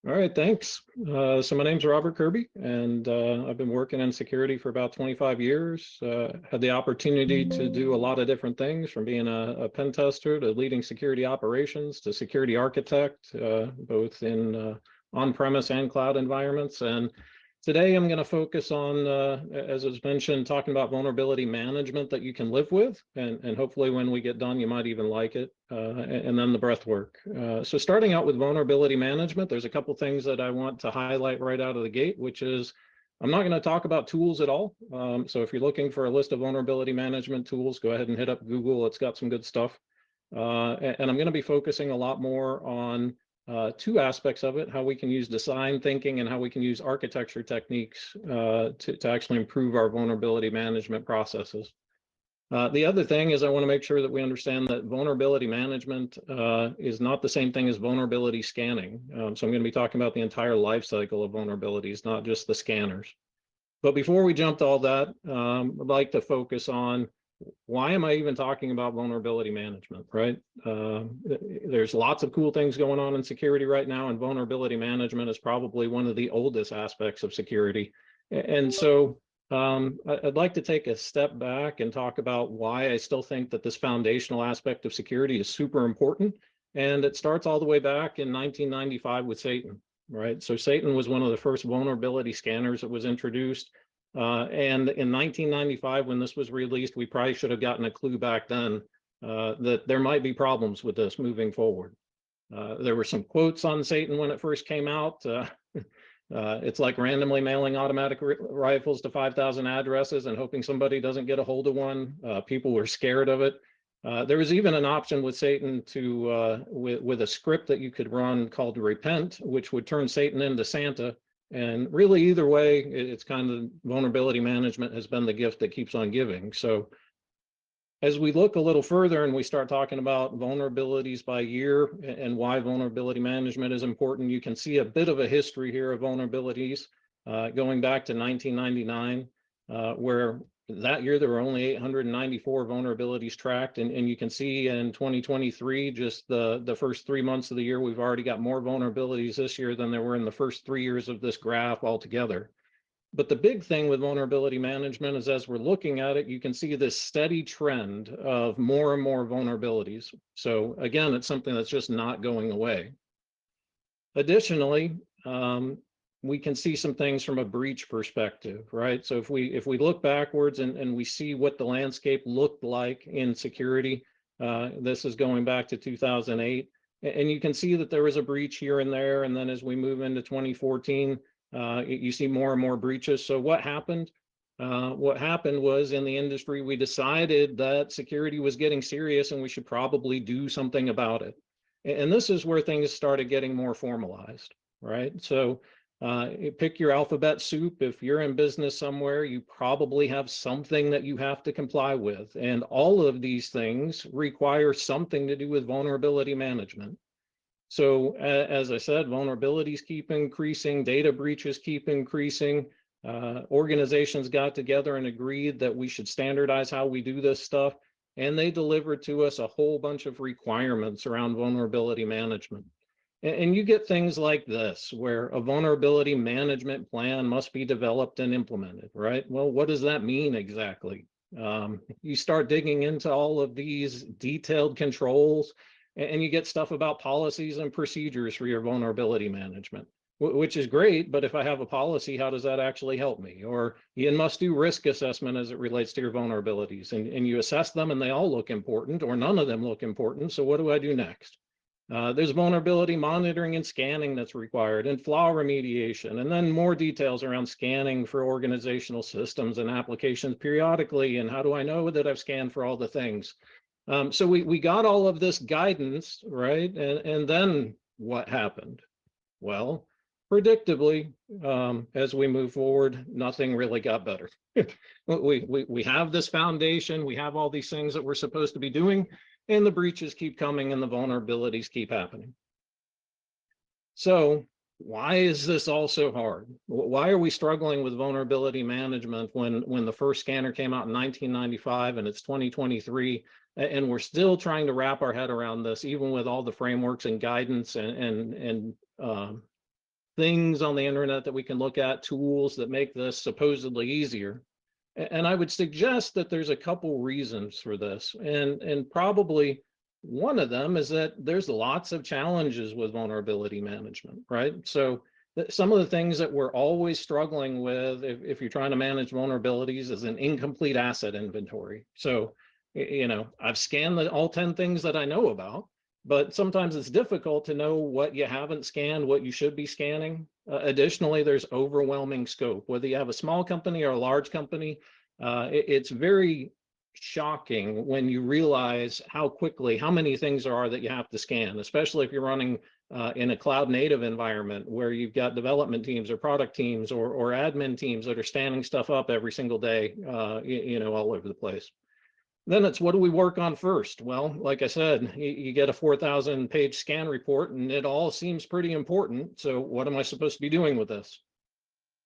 All right, thanks. So my name's Robert Kerby, and I've been working in security for about 25 years. Had the opportunity to do a lot of different things, from being a pen tester to leading security operations to security architect, both in on-premise and cloud environments. And today I'm going to focus on, as was mentioned, talking about vulnerability management that you can live with, and hopefully when we get done, you might even like it, and then the breath work. So starting out with vulnerability management, there's a couple things that I want to highlight right out of the gate, which is I'm not going to talk about tools at all. So if you're looking for a list of vulnerability management tools, go ahead and hit up Google. It's got some good stuff. And I'm going to be focusing a lot more on two aspects of it: how we can use design thinking and how we can use architecture techniques to actually improve our vulnerability management processes. The other thing is I want to make sure that we understand that vulnerability management is not the same thing as vulnerability scanning. So I'm going to be talking about the entire life cycle of vulnerabilities, not just the scanners. But before we jump to all that, I'd like to focus on why am I even talking about vulnerability management, right? There's lots of cool things going on in security right now, and vulnerability management is probably one of the oldest aspects of security. And so I'd like to take a step back and talk about why I still think that this foundational aspect of security is super important. And it starts all the way back in 1995 with Satan, right? So Satan was one of the first vulnerability scanners that was introduced. And in 1995, when this was released, we probably should have gotten a clue back then that there might be problems with this moving forward. There were some quotes on Satan when it first came out. It's like randomly mailing automatic rifles to 5,000 addresses and hoping somebody doesn't get a hold of one. People were scared of it. There was even an option with Satan to with a script that you could run called Repent, which would turn Satan into Santa. And really, either way, it's kind of vulnerability management has been the gift that keeps on giving. So as we look a little further and we start talking about vulnerabilities by year and why vulnerability management is important, you can see a bit of a history here of vulnerabilities going back to 1999, where that year there were only 894 vulnerabilities tracked. And you can see in 2023, just the first 3 months of the year, we've already got more vulnerabilities this year than there were in the first 3 years of this graph altogether. But the big thing with vulnerability management is, as we're looking at it, you can see this steady trend of more and more vulnerabilities. So again, it's something that's just not going away. Additionally, we can see some things from a breach perspective, right? So if we look backwards and we see what the landscape looked like in security, this is going back to 2008, and you can see that there was a breach here and there. And then as we move into 2014, you see more and more breaches. So what happened? What happened was, in the industry, we decided that security was getting serious and we should probably do something about it. And this is where things started getting more formalized, right? So you pick your alphabet soup. If you're in business somewhere, you probably have something that you have to comply with. And all of these things require something to do with vulnerability management. So as I said, vulnerabilities keep increasing, data breaches keep increasing. Organizations got together and agreed that we should standardize how we do this stuff. And they delivered to us a whole bunch of requirements around vulnerability management. And you get things like this, where a vulnerability management plan must be developed and implemented, right? Well, what does that mean exactly? You start digging into all of these detailed controls, and you get stuff about policies and procedures for your vulnerability management, which is great. But if I have a policy, how does that actually help me? Or you must do risk assessment as it relates to your vulnerabilities, and you assess them and they all look important, or none of them look important. So what do I do next? There's vulnerability monitoring and scanning that's required, and flaw remediation, and then more details around scanning for organizational systems and applications periodically. And how do I know that I've scanned for all the things? So we got all of this guidance, right? And then what happened? Well, predictably, as we move forward, nothing really got better. we have this foundation, we have all these things that we're supposed to be doing, and the breaches keep coming and the vulnerabilities keep happening. So why is this all so hard? Why are we struggling with vulnerability management when the first scanner came out in 1995 and it's 2023, and we're still trying to wrap our head around this, even with all the frameworks and guidance and things on the internet that we can look at, tools that make this supposedly easier. And I would suggest that there's a couple reasons for this. And probably one of them is that there's lots of challenges with vulnerability management, right? So some of the things that we're always struggling with if you're trying to manage vulnerabilities is an incomplete asset inventory. So, I've scanned all 10 things that I know about, but sometimes it's difficult to know what you haven't scanned, what you should be scanning. Additionally, there's overwhelming scope. Whether you have a small company or a large company, it's very shocking when you realize how many things there are that you have to scan, especially if you're running in a cloud native environment where you've got development teams or product teams or admin teams that are standing stuff up every single day, all over the place. Then it's, what do we work on first? Well, like I said, you get a 4,000 page scan report and it all seems pretty important. So what am I supposed to be doing with this?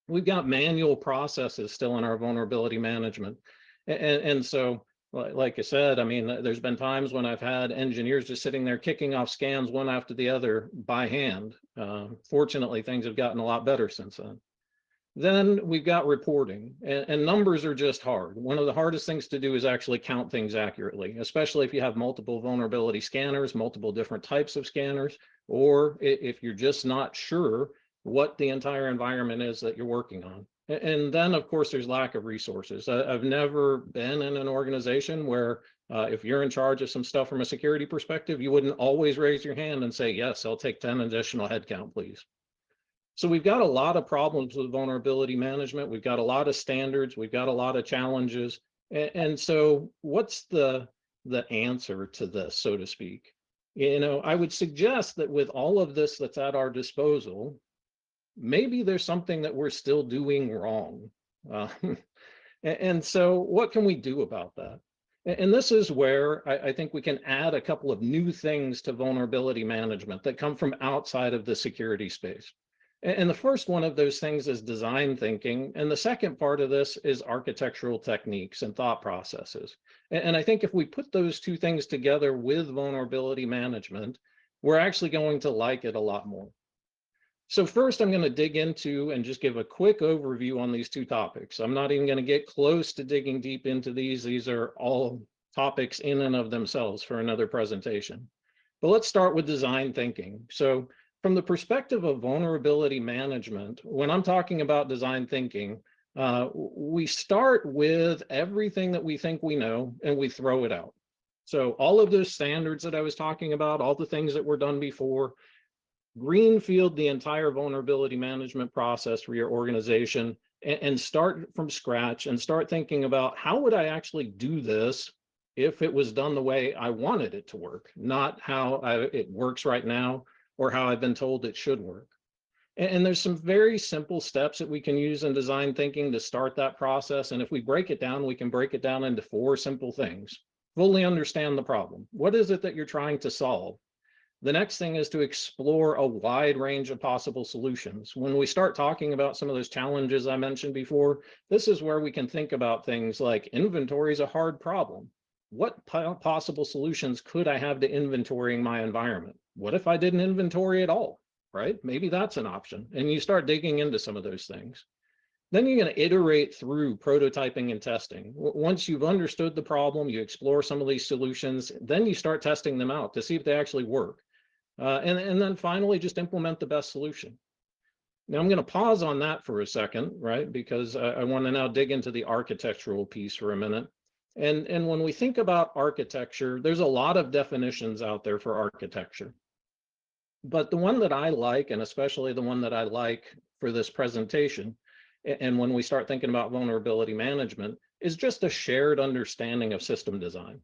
We've got manual processes still in our vulnerability management. And so, like I said, I mean, there's been times when I've had engineers just sitting there kicking off scans one after the other by hand. Fortunately, things have gotten a lot better since then. Then we've got reporting, and numbers are just hard. One of the hardest things to do is actually count things accurately, especially if you have multiple vulnerability scanners, multiple different types of scanners, or if you're just not sure what the entire environment is that you're working on. And then, of course, there's lack of resources. I've never been in an organization where if you're in charge of some stuff from a security perspective, you wouldn't always raise your hand and say, yes, I'll take 10 additional headcount, please. So we've got a lot of problems with vulnerability management. We've got a lot of standards. We've got a lot of challenges. And so what's the answer to this, so to speak? I would suggest that with all of this that's at our disposal, maybe there's something that we're still doing wrong. And so what can we do about that? And this is where I think we can add a couple of new things to vulnerability management that come from outside of the security space. And the first one of those things is design thinking. And the second part of this is architectural techniques and thought processes. And I think if we put those two things together with vulnerability management, we're actually going to like it a lot more. So first, I'm going to dig into and just give a quick overview on these two topics. I'm not even going to get close to digging deep into these. These are all topics in and of themselves for another presentation. But let's start with design thinking. So from the perspective of vulnerability management, when I'm talking about design thinking, we start with everything that we think we know and we throw it out. So all of those standards that I was talking about, all the things that were done before, greenfield the entire vulnerability management process for your organization and start from scratch and start thinking about, how would I actually do this if it was done the way I wanted it to work, not how it works right now or how I've been told it should work. And there's some very simple steps that we can use in design thinking to start that process. And if we break it down, we can break it down into 4 simple things. Fully understand the problem. What is it that you're trying to solve? The next thing is to explore a wide range of possible solutions. When we start talking about some of those challenges I mentioned before, this is where we can think about things like inventory is a hard problem. What possible solutions could I have to inventorying my environment? What if I didn't inventory at all, right? Maybe that's an option. And you start digging into some of those things. Then you're going to iterate through prototyping and testing. Once you've understood the problem, you explore some of these solutions, then you start testing them out to see if they actually work. And then finally, just implement the best solution. Now I'm going to pause on that for a second, right? Because I want to now dig into the architectural piece for a minute. And when we think about architecture, there's a lot of definitions out there for architecture. But the one that I like, and especially the one that I like for this presentation, and when we start thinking about vulnerability management, is just a shared understanding of system design.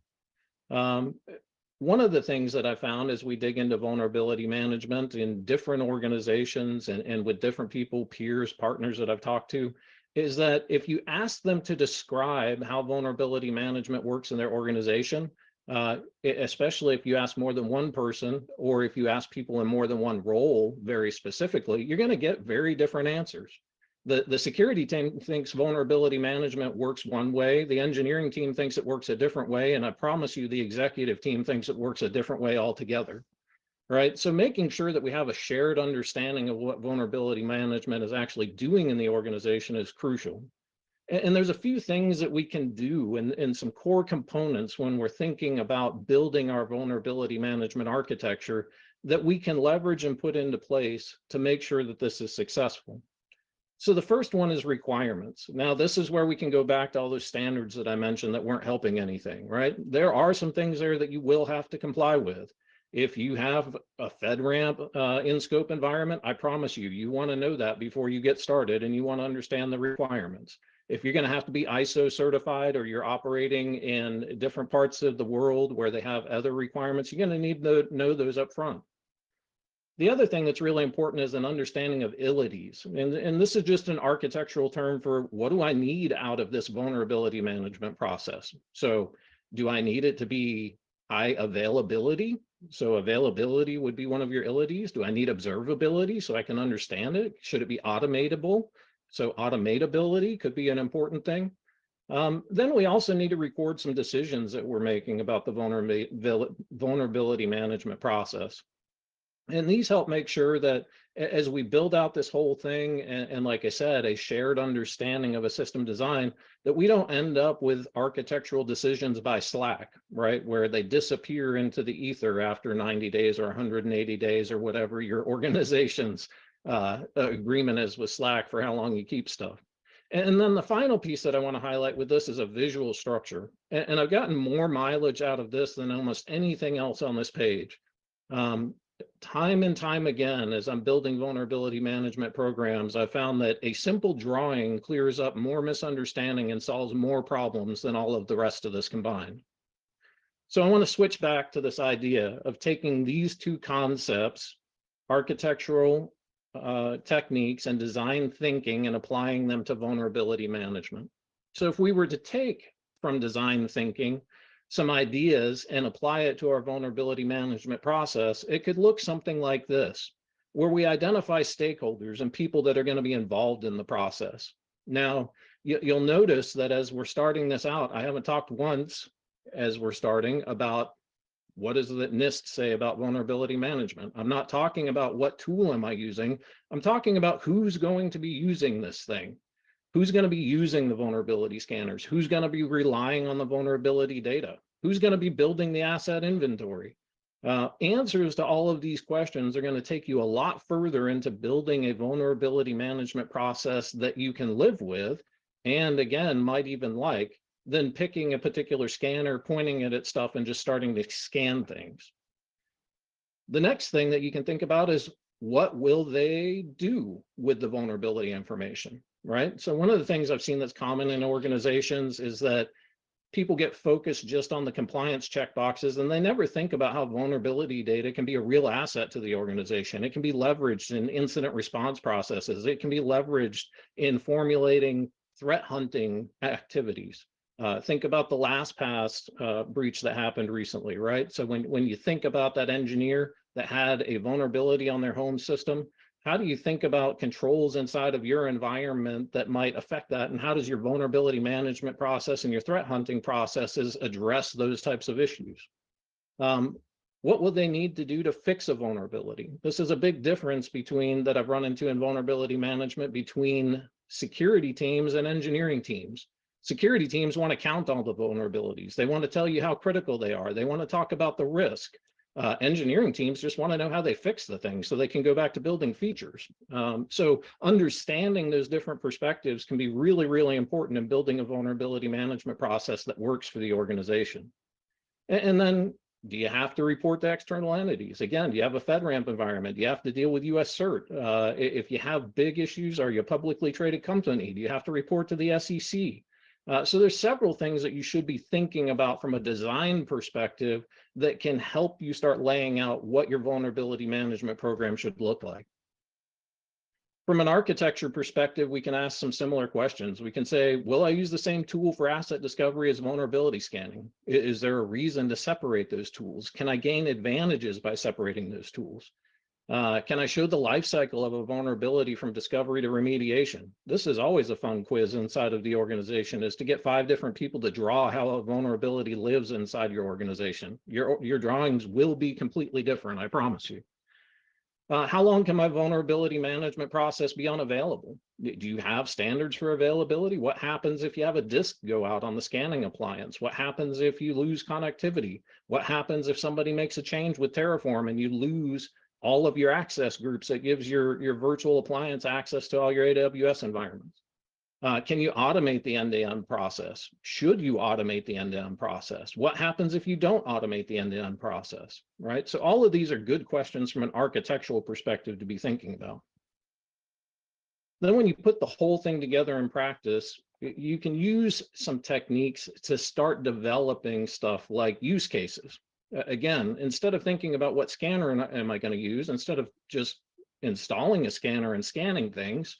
One of the things that I found as we dig into vulnerability management in different organizations and with different people, peers, partners that I've talked to, is that if you ask them to describe how vulnerability management works in their organization, especially if you ask more than one person, or if you ask people in more than one role very specifically, you're going to get very different answers. The security team thinks vulnerability management works one way. The engineering team thinks it works a different way. And I promise you, the executive team thinks it works a different way altogether. right? So making sure that we have a shared understanding of what vulnerability management is actually doing in the organization is crucial. And there's a few things that we can do and some core components when we're thinking about building our vulnerability management architecture that we can leverage and put into place to make sure that this is successful. So the first one is requirements. Now, this is where we can go back to all those standards that I mentioned that weren't helping anything, right? There are some things there that you will have to comply with. If you have a FedRAMP in scope environment, I promise you, you want to know that before you get started and you want to understand the requirements. If you're going to have to be ISO certified or you're operating in different parts of the world where they have other requirements, you're going to need to know those up front. The other thing that's really important is an understanding of ilities. And this is just an architectural term for what do I need out of this vulnerability management process? So do I need it to be high availability? So availability would be one of your ilities. Do I need observability so I can understand it? Should it be automatable? So automatability could be an important thing. Then we also need to record some decisions that we're making about the vulnerability management process. And these help make sure that as we build out this whole thing, and like I said, a shared understanding of a system design, that we don't end up with architectural decisions by Slack, right? Where they disappear into the ether after 90 days or 180 days or whatever your organization's agreement is with Slack for how long you keep stuff. And then the final piece that I want to highlight with this is a visual structure. And I've gotten more mileage out of this than almost anything else on this page. Time and time again, as I'm building vulnerability management programs, I found that a simple drawing clears up more misunderstanding and solves more problems than all of the rest of this combined. So I want to switch back to this idea of taking these two concepts, architectural techniques and design thinking, and applying them to vulnerability management. So if we were to take from design thinking some ideas and apply it to our vulnerability management process, it could look something like this, where we identify stakeholders and people that are going to be involved in the process. Now, you'll notice that as we're starting this out, I haven't talked once as we're starting about what does the NIST say about vulnerability management. I'm not talking about what tool am I using. I'm talking about who's going to be using this thing. Who's going to be using the vulnerability scanners? Who's going to be relying on the vulnerability data? Who's going to be building the asset inventory? Answers to all of these questions are going to take you a lot further into building a vulnerability management process that you can live with, and again, might even like, than picking a particular scanner, pointing it at stuff, and just starting to scan things. The next thing that you can think about is, what will they do with the vulnerability information, right? So one of the things I've seen that's common in organizations is that people get focused just on the compliance checkboxes, and they never think about how vulnerability data can be a real asset to the organization. It can be leveraged in incident response processes. It can be leveraged in formulating threat hunting activities. Think about the LastPass breach that happened recently, right? So when you think about that engineer that had a vulnerability on their home system, how do you think about controls inside of your environment that might affect that? And how does your vulnerability management process and your threat hunting processes address those types of issues? What will they need to do to fix a vulnerability? This is a big difference between that I've run into in vulnerability management between security teams and engineering teams. Security teams want to count all the vulnerabilities. They want to tell you how critical they are. They want to talk about the risk. Engineering teams just want to know how they fix the thing so they can go back to building features. So understanding those different perspectives can be really, really important in building a vulnerability management process that works for the organization. And then, do you have to report to external entities? Again, do you have a FedRAMP environment? Do you have to deal with US CERT? If you have big issues, are you a publicly traded company? Do you have to report to the SEC? So there's several things that you should be thinking about from a design perspective that can help you start laying out what your vulnerability management program should look like. From an architecture perspective, we can ask some similar questions. We can say, will I use the same tool for asset discovery as vulnerability scanning? Is there a reason to separate those tools? Can I gain advantages by separating those tools? Can I show the life cycle of a vulnerability from discovery to remediation? This is always a fun quiz inside of the organization, is to get 5 different people to draw how a vulnerability lives inside your organization. Your drawings will be completely different, I promise you. How long can my vulnerability management process be unavailable? Do you have standards for availability? What happens if you have a disk go out on the scanning appliance? What happens if you lose connectivity? What happens if somebody makes a change with Terraform and you lose all of your access groups that gives your virtual appliance access to all your AWS environments? Can you automate the end-to-end process? Should you automate the end-to-end process? What happens if you don't automate the end-to-end process, right? So all of these are good questions from an architectural perspective to be thinking about. Then when you put the whole thing together in practice, you can use some techniques to start developing stuff like use cases. Again, instead of thinking about what scanner am I going to use, instead of just installing a scanner and scanning things,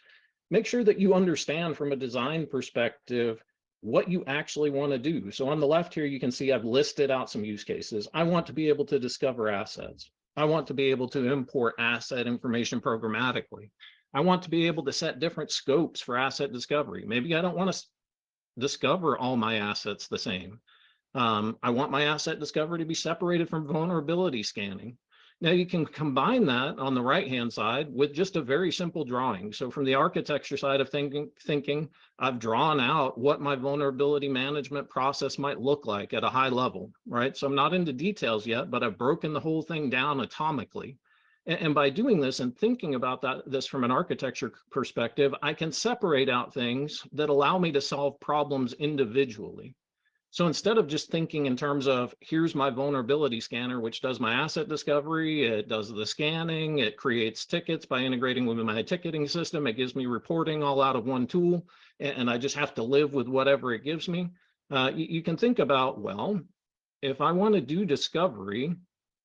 make sure that you understand from a design perspective what you actually want to do. So on the left here, you can see I've listed out some use cases. I want to be able to discover assets. I want to be able to import asset information programmatically. I want to be able to set different scopes for asset discovery. Maybe I don't want to discover all my assets the same. I want my asset discovery to be separated from vulnerability scanning. Now you can combine that on the right-hand side with just a very simple drawing. So from the architecture side of thinking, I've drawn out what my vulnerability management process might look like at a high level, right? So I'm not into details yet, but I've broken the whole thing down atomically. And by doing this and thinking about this from an architecture perspective, I can separate out things that allow me to solve problems individually. So instead of just thinking in terms of, here's my vulnerability scanner, which does my asset discovery, it does the scanning, it creates tickets by integrating with my ticketing system, it gives me reporting all out of one tool, and I just have to live with whatever it gives me. You can think about, well, if I want to do discovery,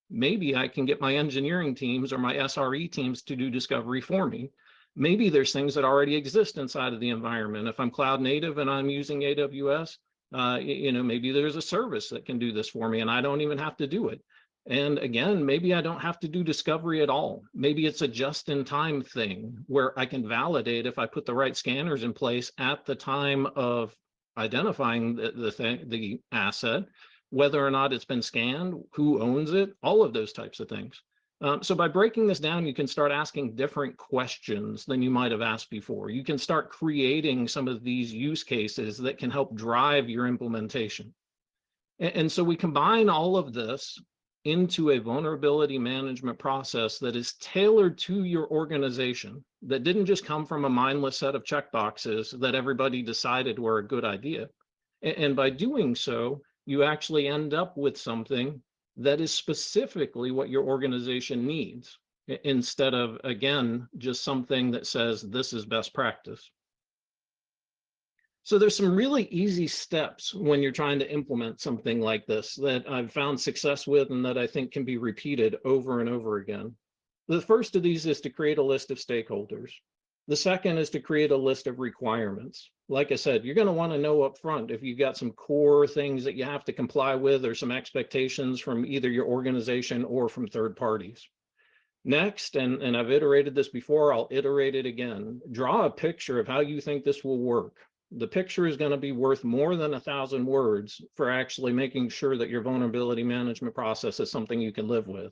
maybe I can get my engineering teams or my SRE teams to do discovery for me. Maybe there's things that already exist inside of the environment. If I'm cloud native and I'm using AWS, maybe there's a service that can do this for me and I don't even have to do it. And again, maybe I don't have to do discovery at all. Maybe it's a just-in-time thing where I can validate if I put the right scanners in place at the time of identifying the asset, whether or not it's been scanned, who owns it, all of those types of things. So by breaking this down, you can start asking different questions than you might have asked before. You can start creating some of these use cases that can help drive your implementation. And so we combine all of this into a vulnerability management process that is tailored to your organization, that didn't just come from a mindless set of checkboxes that everybody decided were a good idea. And by doing so, you actually end up with something that is specifically what your organization needs, instead of, again, just something that says this is best practice. So there's some really easy steps when you're trying to implement something like this that I've found success with and that I think can be repeated over and over again. The first of these is to create a list of stakeholders. The second is to create a list of requirements. Like I said, you're going to want to know up front if you've got some core things that you have to comply with or some expectations from either your organization or from third parties. Next, and I've iterated this before, I'll iterate it again. Draw a picture of how you think this will work. The picture is going to be worth more than 1,000 words for actually making sure that your vulnerability management process is something you can live with.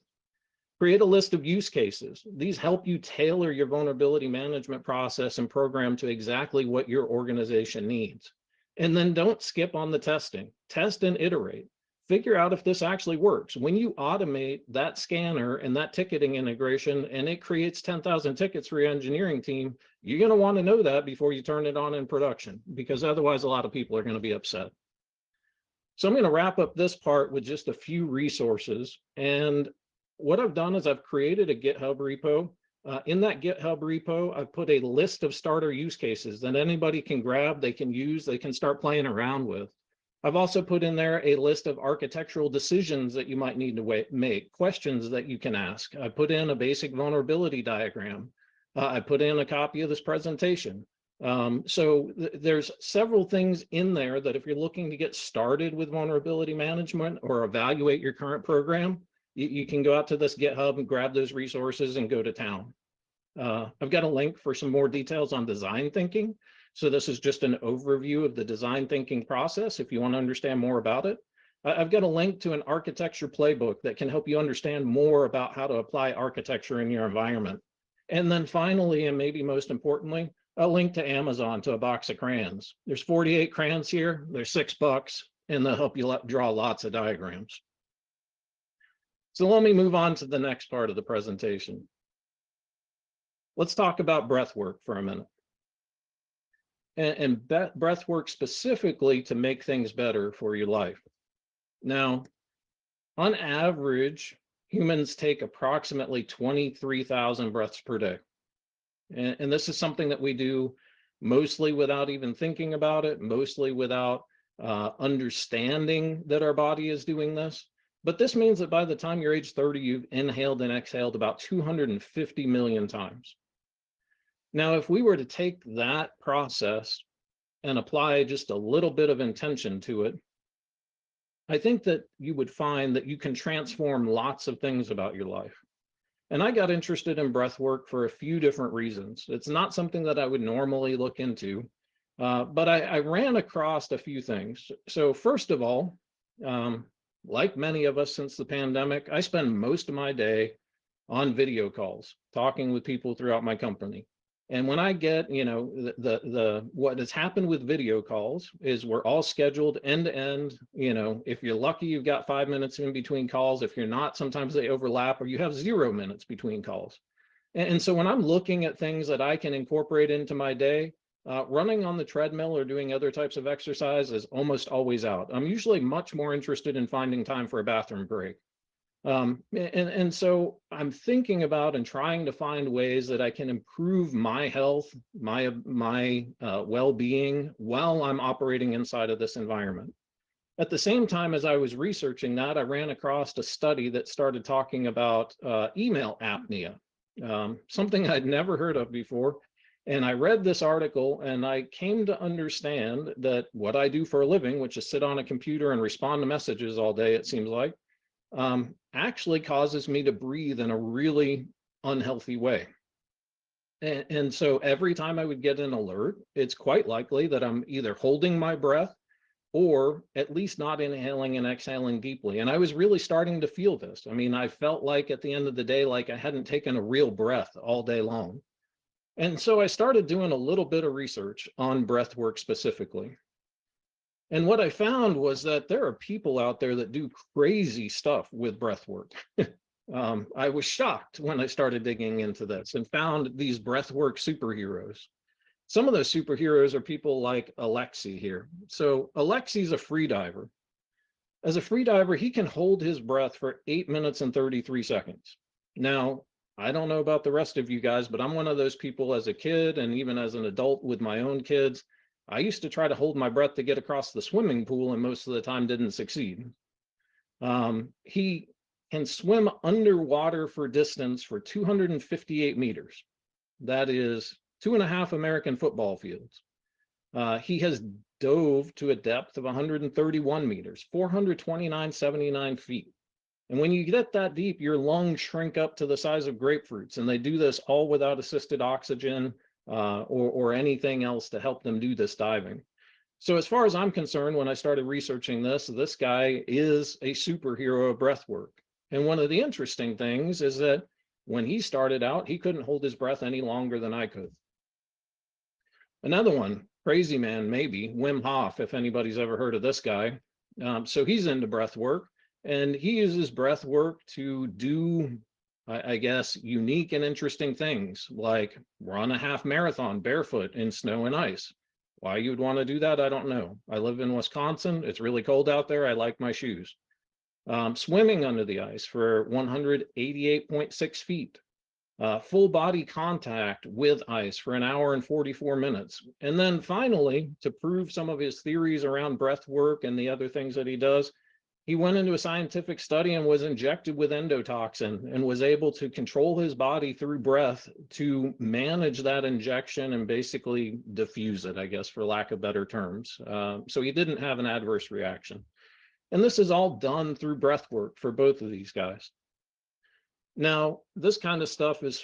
Create a list of use cases. These help you tailor your vulnerability management process and program to exactly what your organization needs. And then don't skip on the testing. Test and iterate. Figure out if this actually works. When you automate that scanner and that ticketing integration and it creates 10,000 tickets for your engineering team, you're going to want to know that before you turn it on in production, because otherwise a lot of people are going to be upset. So I'm going to wrap up this part with just a few resources. And what I've done is I've created a GitHub repo. In that GitHub repo, I've put a list of starter use cases that anybody can grab, they can use, they can start playing around with. I've also put in there a list of architectural decisions that you might need to make, questions that you can ask. I put in a basic vulnerability diagram. I put in a copy of this presentation. There's several things in there that if you're looking to get started with vulnerability management or evaluate your current program, you can go out to this GitHub and grab those resources and go to town. I've got a link for some more details on design thinking. So this is just an overview of the design thinking process if you want to understand more about it. I've got a link to an architecture playbook that can help you understand more about how to apply architecture in your environment. And then finally, and maybe most importantly, a link to Amazon to a box of crayons. There's 48 crayons here, they're $6, and they'll help you draw lots of diagrams. So let me move on to the next part of the presentation. Let's talk about breath work for a minute. And breath work specifically to make things better for your life. Now, on average, humans take approximately 23,000 breaths per day. And this is something that we do mostly without even thinking about it, mostly without understanding that our body is doing this. But this means that by the time you're age 30, you've inhaled and exhaled about 250 million times. Now, if we were to take that process and apply just a little bit of intention to it, I think that you would find that you can transform lots of things about your life. And I got interested in breath work for a few different reasons. It's not something that I would normally look into, but I ran across a few things. So first of all, like many of us since the pandemic, I spend most of my day on video calls, talking with people throughout my company. And when I get, what has happened with video calls is we're all scheduled end to end. If you're lucky, you've got 5 minutes in between calls. If you're not, sometimes they overlap, or you have 0 minutes between calls. And so when I'm looking at things that I can incorporate into my day, running on the treadmill or doing other types of exercise is almost always out. I'm usually much more interested in finding time for a bathroom break. And so I'm thinking about and trying to find ways that I can improve my health, my well-being while I'm operating inside of this environment. At the same time as I was researching that, I ran across a study that started talking about email apnea, something I'd never heard of before. And I read this article and I came to understand that what I do for a living, which is sit on a computer and respond to messages all day, it seems like, actually causes me to breathe in a really unhealthy way. And so every time I would get an alert, it's quite likely that I'm either holding my breath or at least not inhaling and exhaling deeply. And I was really starting to feel this. I mean, I felt like at the end of the day, like I hadn't taken a real breath all day long. And so I started doing a little bit of research on breath work specifically. And what I found was that there are people out there that do crazy stuff with breath work. I was shocked when I started digging into this and found these breathwork superheroes. Some of those superheroes are people like Alexi here. So Alexi's a free diver. As a free diver, he can hold his breath for 8 minutes and 33 seconds. Now, I don't know about the rest of you guys, but I'm one of those people as a kid and even as an adult with my own kids. I used to try to hold my breath to get across the swimming pool and most of the time didn't succeed. He can swim underwater for distance for 258 meters. That is 2.5 American football fields. He has dove to a depth of 131 meters, 429.79 feet. And when you get that deep, your lungs shrink up to the size of grapefruits, and they do this all without assisted oxygen or anything else to help them do this diving. So as far as I'm concerned, when I started researching this guy is a superhero of breath work. And one of the interesting things is that when he started out, he couldn't hold his breath any longer than I could. Another one, crazy man, maybe, Wim Hof, if anybody's ever heard of this guy. So he's into breath work, and he uses breath work to do, I guess, unique and interesting things, like run a half marathon barefoot in snow and ice. Why you'd want to do that, I don't know. I live in Wisconsin. It's really cold out there. I like my shoes. Swimming under the ice for 188.6 feet. Full body contact with ice for 1 hour and 44 minutes. And then finally, to prove some of his theories around breath work and the other things that he does, he went into a scientific study and was injected with endotoxin and was able to control his body through breath to manage that injection and basically diffuse it, I guess, for lack of better terms. So he didn't have an adverse reaction. And this is all done through breath work for both of these guys. Now, this kind of stuff is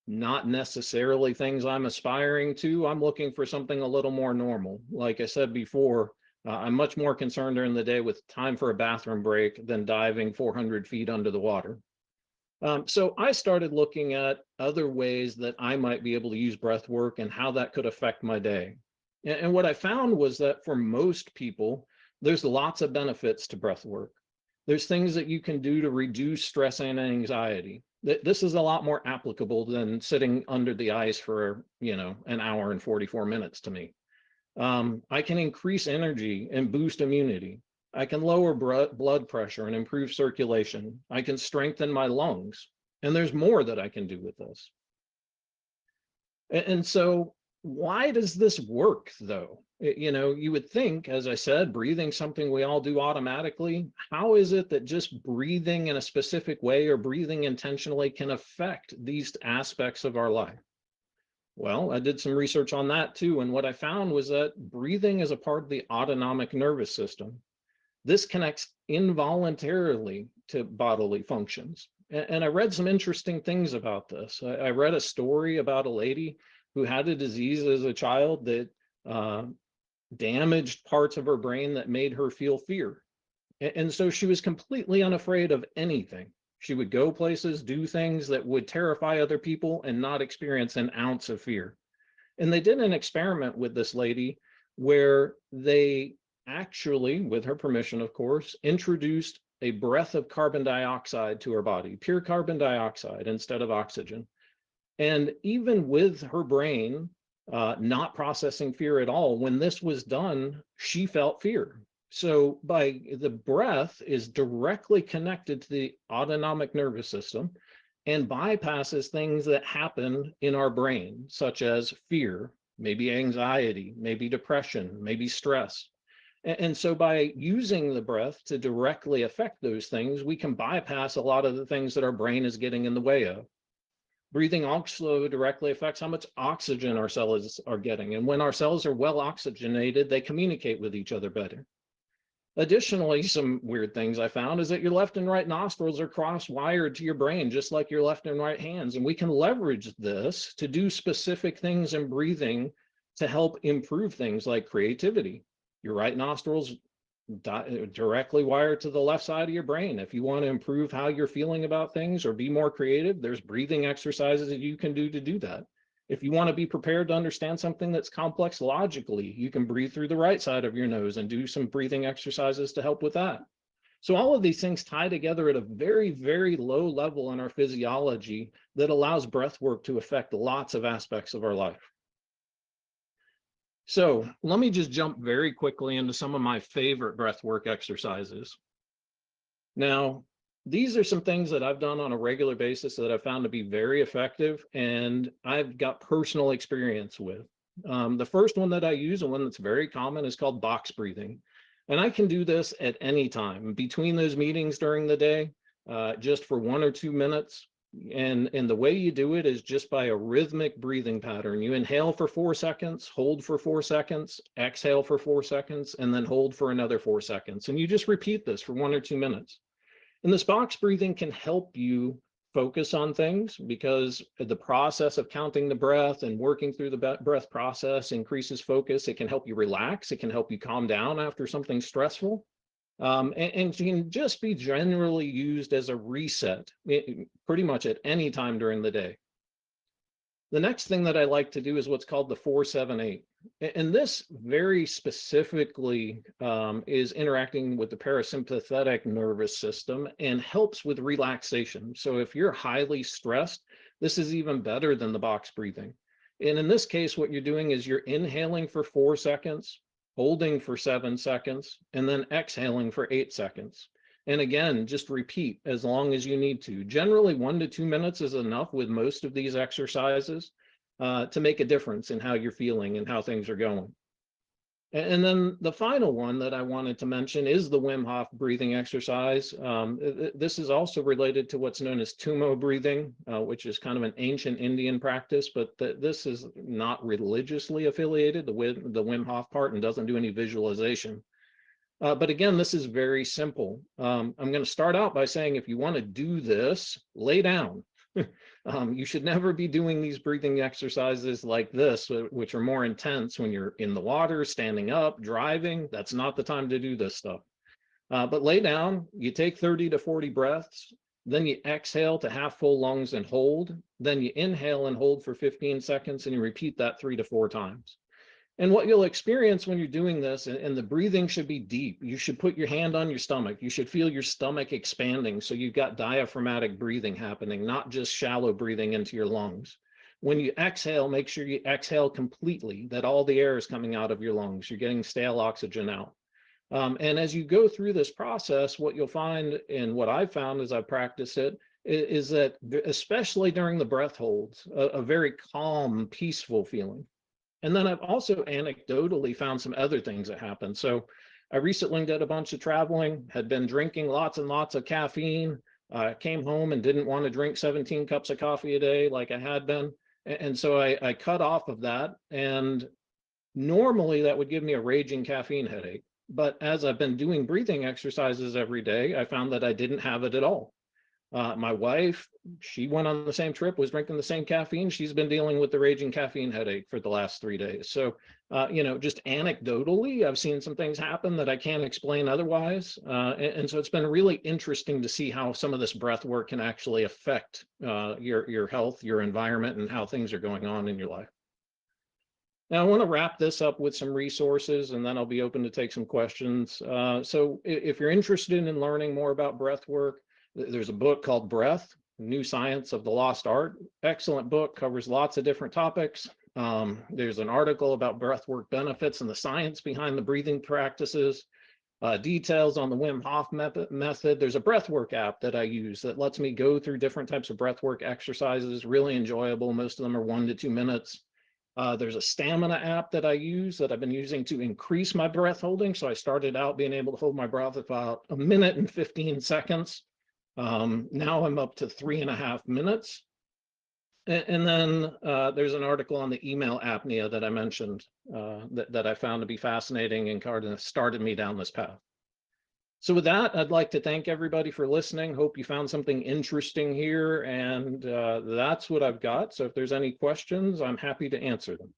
not necessarily things I'm aspiring to. I'm looking for something a little more normal. Like I said before, I'm much more concerned during the day with time for a bathroom break than diving 400 feet under the water. So I started looking at other ways that I might be able to use breath work and how that could affect my day. And what I found was that for most people, there's lots of benefits to breath work. There's things that you can do to reduce stress and anxiety. This is a lot more applicable than sitting under the ice for, an hour and 44 minutes to me. I can increase energy and boost immunity. I can lower blood pressure and improve circulation. I can strengthen my lungs. And there's more that I can do with this. And so, why does this work, though? You would think, as I said, breathing something we all do automatically. How is it that just breathing in a specific way or breathing intentionally can affect these aspects of our life? Well, I did some research on that too. And what I found was that breathing is a part of the autonomic nervous system. This connects involuntarily to bodily functions. And I read some interesting things about this. I read a story about a lady who had a disease as a child that damaged parts of her brain that made her feel fear. And so she was completely unafraid of anything. She would go places, do things that would terrify other people and not experience an ounce of fear. And they did an experiment with this lady where they actually, with her permission, of course, introduced a breath of carbon dioxide to her body, pure carbon dioxide instead of oxygen. And even with her brain not processing fear at all, when this was done, she felt fear. So by the breath is directly connected to the autonomic nervous system and bypasses things that happen in our brain, such as fear, maybe anxiety, maybe depression, maybe stress. And so by using the breath to directly affect those things, we can bypass a lot of the things that our brain is getting in the way of. Breathing also directly affects how much oxygen our cells are getting. And when our cells are well oxygenated, they communicate with each other better. Additionally, some weird things I found is that your left and right nostrils are cross-wired to your brain, just like your left and right hands. And we can leverage this to do specific things in breathing to help improve things like creativity. Your right nostrils directly wired to the left side of your brain. If you want to improve how you're feeling about things or be more creative, there's breathing exercises that you can do that. If you want to be prepared to understand something that's complex logically, you can breathe through the right side of your nose and do some breathing exercises to help with that. So all of these things tie together at a very, very low level in our physiology that allows breath work to affect lots of aspects of our life. So let me just jump very quickly into some of my favorite breathwork exercises. Now, these are some things that I've done on a regular basis that I've found to be very effective and I've got personal experience with. The first one that I use, and one that's very common, is called box breathing. And I can do this at any time between those meetings during the day, just for 1 or 2 minutes. And the way you do it is just by a rhythmic breathing pattern. You inhale for 4 seconds, hold for 4 seconds, exhale for 4 seconds, and then hold for another 4 seconds. And you just repeat this for 1 or 2 minutes. And this box breathing can help you focus on things because the process of counting the breath and working through the breath process increases focus. It can help you relax. It can help you calm down after something stressful. And can just be generally used as a reset pretty much at any time during the day. The next thing that I like to do is what's called the 4-7-8. And this very specifically is interacting with the parasympathetic nervous system and helps with relaxation. So if you're highly stressed, this is even better than the box breathing. And in this case, what you're doing is you're inhaling for 4 seconds, holding for 7 seconds, and then exhaling for 8 seconds. And again, just repeat as long as you need to. Generally, 1 to 2 minutes is enough with most of these exercises to make a difference in how you're feeling and how things are going. And then the final one that I wanted to mention is the Wim Hof breathing exercise. This is also related to what's known as Tumo breathing, which is kind of an ancient Indian practice, but this is not religiously affiliated, the Wim Hof part, and doesn't do any visualization. But again, this is very simple. I'm going to start out by saying, if you want to do this, lay down. You should never be doing these breathing exercises like this, which are more intense when you're in the water, standing up, driving. That's not the time to do this stuff. But lay down, you take 30 to 40 breaths, then you exhale to half full lungs and hold, then you inhale and hold for 15 seconds, and you repeat that 3 to 4 times. And what you'll experience when you're doing this, and the breathing should be deep. You should put your hand on your stomach. You should feel your stomach expanding. So you've got diaphragmatic breathing happening, not just shallow breathing into your lungs. When you exhale, make sure you exhale completely, that all the air is coming out of your lungs. You're getting stale oxygen out. And as you go through this process, what you'll find, and what I've found as I practice it, is that especially during the breath holds, a very calm, peaceful feeling. And then I've also anecdotally found some other things that happen. So I recently did a bunch of traveling, had been drinking lots and lots of caffeine, came home and didn't want to drink 17 cups of coffee a day like I had been. And so I cut off of that. And normally that would give me a raging caffeine headache. But as I've been doing breathing exercises every day, I found that I didn't have it at all. My wife, she went on the same trip, was drinking the same caffeine. She's been dealing with the raging caffeine headache for the last 3 days. So, just anecdotally, I've seen some things happen that I can't explain otherwise. And so it's been really interesting to see how some of this breath work can actually affect your health, your environment, and how things are going on in your life. Now, I want to wrap this up with some resources, and then I'll be open to take some questions. So if you're interested in learning more about breath work, there's a book called Breath, New Science of the Lost Art. Excellent book, covers lots of different topics. There's an article about breathwork benefits and the science behind the breathing practices, details on the Wim Hof method. There's a breathwork app that I use that lets me go through different types of breathwork exercises, really enjoyable. Most of them are 1 to 2 minutes. There's a stamina app that I use that I've been using to increase my breath holding. So I started out being able to hold my breath about 1 minute and 15 seconds. Now I'm up to 3.5 minutes. And then there's an article on the email apnea that I mentioned that I found to be fascinating and kind of started me down this path. So with that, I'd like to thank everybody for listening. Hope you found something interesting here, and that's what I've got. So if there's any questions, I'm happy to answer them.